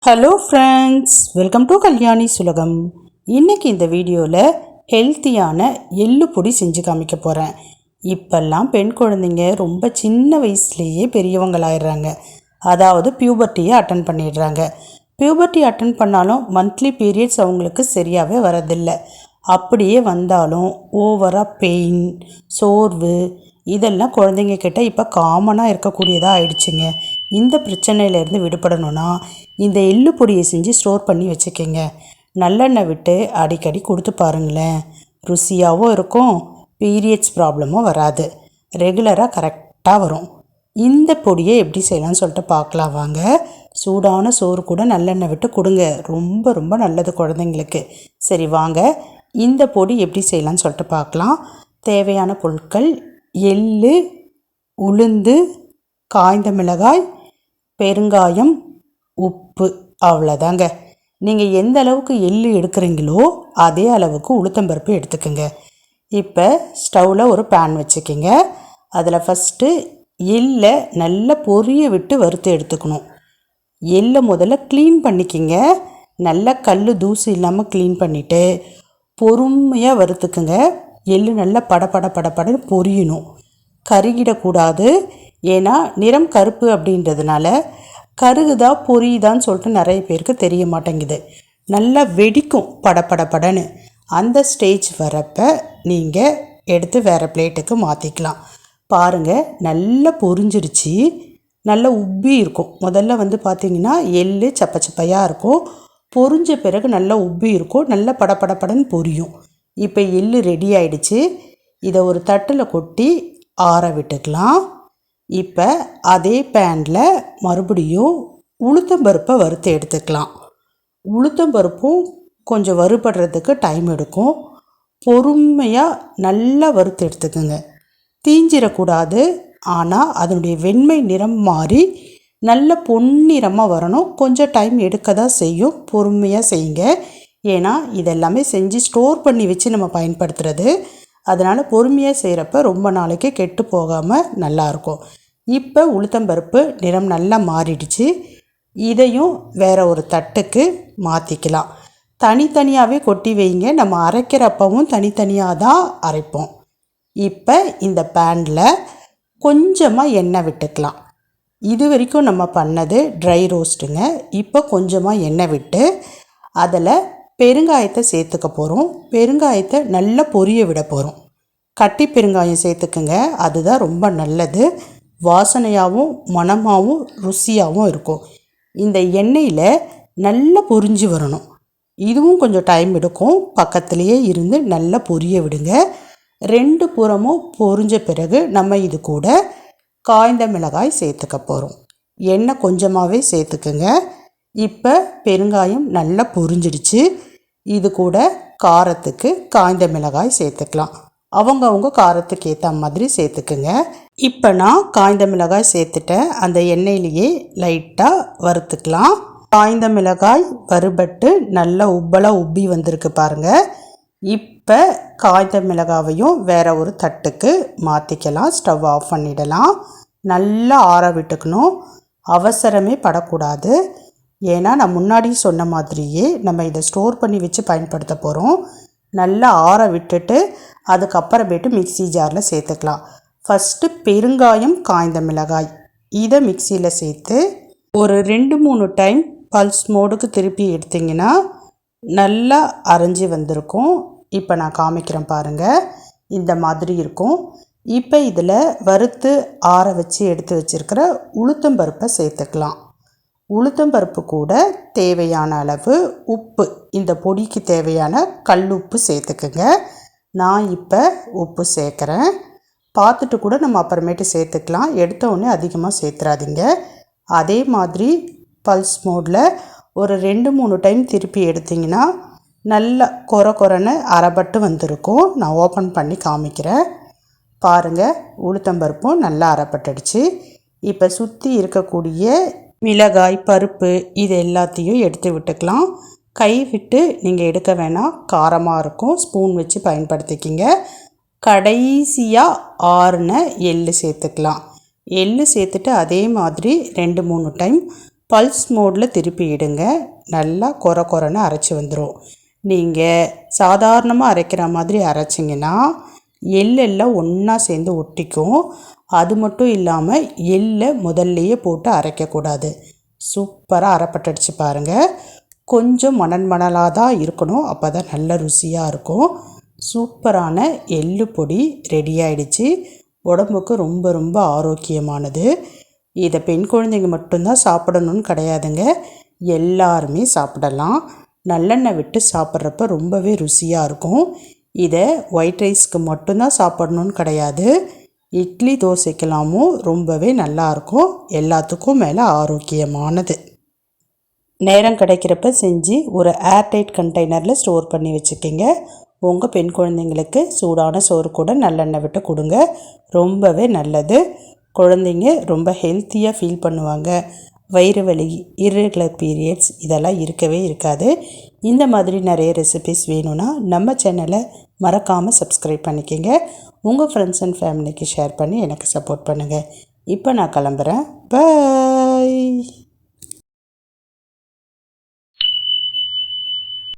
Hello friends, welcome to Kalyani சுலகம். இன்றைக்கி இந்த வீடியோவில் ஹெல்த்தியான எள்ளு பொடி செஞ்சு காமிக்க போகிறேன். இப்போல்லாம் பெண் குழந்தைங்க ரொம்ப சின்ன வயசுலேயே பெரியவங்களாயிடுறாங்க. அதாவது பியூபர்ட்டியை அட்டன் பண்ணிடுறாங்க. பியூபர்ட்டி அட்டன் பண்ணாலும் மந்த்லி பீரியட்ஸ் அவங்களுக்கு சரியாகவே வரதில்லை. அப்படியே வந்தாலும் ஓவராக பெயின், சோர்வு இதெல்லாம் குழந்தைங்க கிட்ட இப்போ காமனாக இருக்கக்கூடியதாக ஆயிடுச்சுங்க. இந்த பிரச்சனையிலேருந்து விடுபடணும்னா இந்த எள்ளு பொடியை செஞ்சு ஸ்டோர் பண்ணி வச்சுக்கோங்க. நல்லெண்ணெய் விட்டு அடிக்கடி கொடுத்து பாருங்களேன். ருசியாகவும் இருக்கும், பீரியட்ஸ் ப்ராப்ளமும் வராது, ரெகுலராக கரெக்டாக வரும். இந்த பொடியை எப்படி செய்யலாம்னு சொல்லிட்டு பார்க்கலாம் வாங்க. சூடான சோறு கூட நல்லெண்ணெய் விட்டு கொடுங்க, ரொம்ப ரொம்ப நல்லது குழந்தைங்களுக்கு. சரி வாங்க, இந்த பொடி எப்படி செய்யலாம்னு சொல்லிட்டு பார்க்கலாம். தேவையான பொருட்கள்: எள்ளு, உளுந்து, காய்ந்த மிளகாய், பெருங்காயம், உப்பு. அவ்வளோதாங்க. நீங்கள் எந்த அளவுக்கு எள்ளு எடுக்கிறீங்களோ அதே அளவுக்கு உளுத்தம்பருப்பு எடுத்துக்கோங்க. இப்போ ஸ்டவ்வில் ஒரு பேன் வச்சுக்கிங்க. அதில் ஃபஸ்ட்டு எள்ளை நல்லா பொரிய விட்டு வறுத்து எடுத்துக்கணும். எள்ளை முதல்ல க்ளீன் பண்ணிக்கிங்க. நல்லா கல் தூசு இல்லாமல் க்ளீன் பண்ணிவிட்டு பொறுமையாக வறுத்துக்குங்க. எள்ளு நல்லா படன்னு பொரியணும், கருகிடக்கூடாது. ஏன்னா நிறம் கருப்பு அப்படின்றதுனால கருகுதா பொரியுதான்னு சொல்லிட்டு நிறைய பேருக்கு தெரிய மாட்டேங்குது. நல்லா வெடிக்கும் படன்னு. அந்த ஸ்டேஜ் வரப்போ நீங்கள் எடுத்து வேறு பிளேட்டுக்கு மாற்றிக்கலாம். பாருங்கள், நல்லா பொரிஞ்சிருச்சு, நல்லா உப்பி இருக்கும். முதல்ல பார்த்திங்கன்னா எள்ளு சப்பையாக இருக்கும், பொரிஞ்ச பிறகு நல்லா உப்பி இருக்கும், நல்லா படன்னு பொரியும். இப்போ எள்ளு ரெடி ஆயிடுச்சு. இதை ஒரு தட்டில் கொட்டி ஆற விட்டுக்கலாம். இப்போ அதே பேனில் மறுபடியும் உளுத்தம்பருப்பை வறுத்து எடுத்துக்கலாம். உளுத்தம்பருப்பும் கொஞ்சம் வறுபடுறதுக்கு டைம் எடுக்கும். பொறுமையாக நல்லா வறுத்து எடுத்துக்கோங்க. தீஞ்சிடக்கூடாது, ஆனால் அதனுடைய வெண்மை நிறம் மாறி நல்ல பொன்னிறமாக வரணும். கொஞ்சம் டைம் எடுக்க தான் செய்யும், பொறுமையாக செய்யுங்க. ஏன்னா இதெல்லாமே செஞ்சு ஸ்டோர் பண்ணி வச்சு நம்ம பயன்படுத்துகிறது. அதனால் பொறுமையாக செய்கிறப்ப ரொம்ப நாளைக்கு கெட்டு போகாமல் நல்லாயிருக்கும். இப்போ உளுத்தம்பருப்பு நிறம் நல்லா மாறிடுச்சு. இதையும் வேறு ஒரு தட்டுக்கு மாற்றிக்கலாம். தனித்தனியாகவே கொட்டி வைங்க, நம்ம அரைக்கிறப்பவும் தனித்தனியாக தான் அரைப்போம். இப்போ இந்த பேனில் கொஞ்சமாக எண்ணெய் விட்டுக்கலாம். இது வரைக்கும் நம்ம பண்ணது ட்ரை ரோஸ்ட்டுங்க. இப்போ கொஞ்சமாக எண்ணெய் விட்டு அதில் பெருங்காயத்தை சேர்த்துக்க போகிறோம். பெருங்காயத்தை நல்லா பொரிய விட போகிறோம். கட்டி பெருங்காயம் சேர்த்துக்குங்க, அதுதான் ரொம்ப நல்லது. வாசனையாகவும் மணமாகவும் ருசியாகவும் இருக்கும். இந்த எண்ணெயில் நல்லா பொரிஞ்சு வரணும். இதுவும் கொஞ்சம் டைம் எடுக்கும். பக்கத்துலேயே இருந்து நல்லா பொரிய விடுங்க. 2 புறமும் பொரிஞ்ச பிறகு நம்ம இது கூட காய்ந்த மிளகாய் சேர்த்துக்க போகிறோம். எண்ணெய் கொஞ்சமாகவே சேர்த்துக்குங்க. இப்போ பெருங்காயம் நல்லா பொரிஞ்சிடுச்சு. இது கூட காரத்துக்கு காய்ந்த மிளகாய் சேர்த்துக்கலாம். அவங்க காரத்துக்கு ஏற்ற மாதிரி சேர்த்துக்குங்க. இப்போ நான் காய்ந்த மிளகாய் சேர்த்துட்டேன். அந்த எண்ணெயிலேயே லைட்டாக வறுத்துக்கலாம். காய்ந்த மிளகாய் வறுபட்டு நல்லா உப்பலாக உப்பி வந்திருக்கு பாருங்கள். இப்போ காய்ந்த மிளகாவையும் வேறு ஒரு தட்டுக்கு மாற்றிக்கலாம். ஸ்டவ் ஆஃப் பண்ணிடலாம். நல்லா ஆற விட்டுக்கணும், அவசரமே படக்கூடாது. ஏன்னா நான் முன்னாடி சொன்ன மாதிரியே நம்ம இதை ஸ்டோர் பண்ணி வச்சு பயன்படுத்த போகிறோம். நல்லா ஆற விட்டுட்டு அதுக்கப்புறமேட்டு மிக்ஸி ஜாரில் சேர்த்துக்கலாம். ஃபஸ்ட்டு பெருங்காயம், காய்ந்த மிளகாய் இதை மிக்சியில் சேர்த்து ஒரு 2-3 டைம் பல்ஸ் மோடுக்கு திருப்பி எடுத்திங்கன்னா நல்லா அரைஞ்சி வந்திருக்கும். இப்போ நான் காமிக்கிறேன் பாருங்கள், இந்த மாதிரி இருக்கும். இப்போ இதில் வறுத்து ஆற வச்சு எடுத்து வச்சுருக்கிற உளுத்தம்பருப்பை சேர்த்துக்கலாம். உளுத்தம்பருப்பு கூட தேவையான அளவு உப்பு, இந்த பொடிக்கு தேவையான கல் உப்பு சேர்த்துக்குங்க. நான் இப்போ உப்பு சேர்க்குறேன். பார்த்துட்டு கூட நம்ம அப்புறமேட்டு சேர்த்துக்கலாம். எடுத்த உடனே அதிகமாக சேர்த்துறாதீங்க. அதே மாதிரி பல்ஸ் மோடில் ஒரு 2-3 டைம் திருப்பி எடுத்திங்கன்னா நல்லா கொரன்னு அரைபட்டு வந்திருக்கும். நான் ஓப்பன் பண்ணி காமிக்கிறேன் பாருங்கள். உளுத்தம்பருப்பும் நல்லா அரைப்பட்டுடுச்சு. இப்போ சுற்றி இருக்கக்கூடிய மிளகாய், பருப்பு இது எல்லாத்தையும் எடுத்து விட்டுக்கலாம். கை விட்டு நீங்கள் எடுக்க வேணாம், காரமாக இருக்கும். ஸ்பூன் வச்சு பயன்படுத்திக்கிங்க. கடைசியாக ஆறுன எள்ளு சேர்த்துக்கலாம். எள்ளு சேர்த்துட்டு அதே மாதிரி 2-3 டைம் பல்ஸ் மோடில் திருப்பி இடுங்க. நல்லா கொரன்னு அரைச்சி வந்துடும். நீங்கள் சாதாரணமாக அரைக்கிற மாதிரி அரைச்சிங்கன்னா எள்ளெல்லாம் ஒன்றா சேர்ந்து ஒட்டிக்கும். அது மட்டும் இல்லாமல் எள்ளை முதல்லையே போட்டு அரைக்கக்கூடாது. சூப்பராக அரைப்பட்டடிச்சு பாருங்கள். கொஞ்சம் மணலாக தான் இருக்கணும், அப்போ தான் நல்ல ருசியாக இருக்கும். சூப்பரான எள்ளு பொடி ரெடி ஆகிடுச்சு. உடம்புக்கு ரொம்ப ரொம்ப ஆரோக்கியமானது. இதை பெண் குழந்தைங்க மட்டும்தான் சாப்பிடணும்னு கிடையாதுங்க, எல்லாருமே சாப்பிடலாம். நல்லெண்ணெய் விட்டு சாப்பிட்றப்ப ரொம்பவே ருசியாக இருக்கும். இதை ஒயிட் ரைஸ்க்கு மட்டும்தான் சாப்பிடணும்னு கிடையாது, இட்லி தோசைக்கெல்லாமும் ரொம்பவே நல்லாயிருக்கும். எல்லாத்துக்கும் மேலே ஆரோக்கியமானது. நேரம் கிடைக்கிறப்ப செஞ்சு ஒரு ஏர்டைட் கண்டெய்னரில் ஸ்டோர் பண்ணி வச்சுக்கிங்க. உங்கள் பெண் குழந்தைங்களுக்கு சூடான சோறு கூட நல்லெண்ணெய் விட்டு கொடுங்க, ரொம்பவே நல்லது. குழந்தைங்க ரொம்ப ஹெல்த்தியாக ஃபீல் பண்ணுவாங்க. வயிறு வலி, இர்ரெகுலர் பீரியட்ஸ் இதெல்லாம் இருக்கவே இருக்காது. இந்த மாதிரி நிறைய ரெசிபிஸ் வேணும்னா நம்ம சேனலை மறக்காமல் சப்ஸ்கிரைப் பண்ணிக்கோங்க. உங்கள் ஃப்ரெண்ட்ஸ் அண்ட் ஃபேமிலிக்கு ஷேர் பண்ணி எனக்கு சப்போர்ட் பண்ணுங்கள். இப்போ நான் கிளம்புறேன். பை.